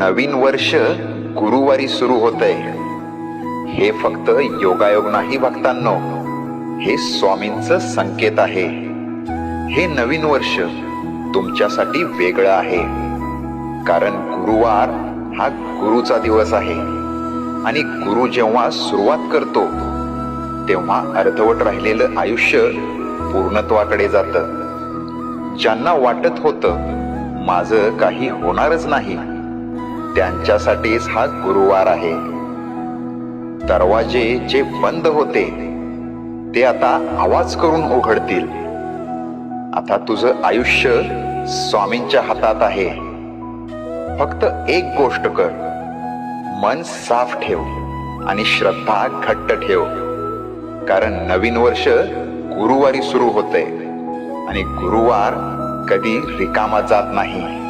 नवीन वर्ष गुरुवारी सुरू होतंय. हे फक्त योगायोग नाही भक्तांनो, हे स्वामींचं संकेत आहे. हे नवीन वर्ष तुमच्यासाठी वेगळं आहे, कारण गुरुवार हा गुरुचा दिवस आहे. आणि गुरु जेव्हा सुरुवात करतो तेव्हा अर्धवट राहिलेलं आयुष्य पूर्णत्वाकडे जातं. ज्यांना वाटत होतं माझं काही होणारच नाही, त्यांच्यासाठीच हा गुरुवार आहे. दरवाजे जे बंद होते ते आता आवाज करून उघडतील. आता तुझं आयुष्य स्वामींच्या हातात आहे. फक्त एक गोष्ट कर, मन साफ ठेव आणि श्रद्धा घट्ट ठेव, कारण नवीन वर्ष गुरुवारी सुरू होतंय आणि गुरुवार कधी रिकामा जात नाही.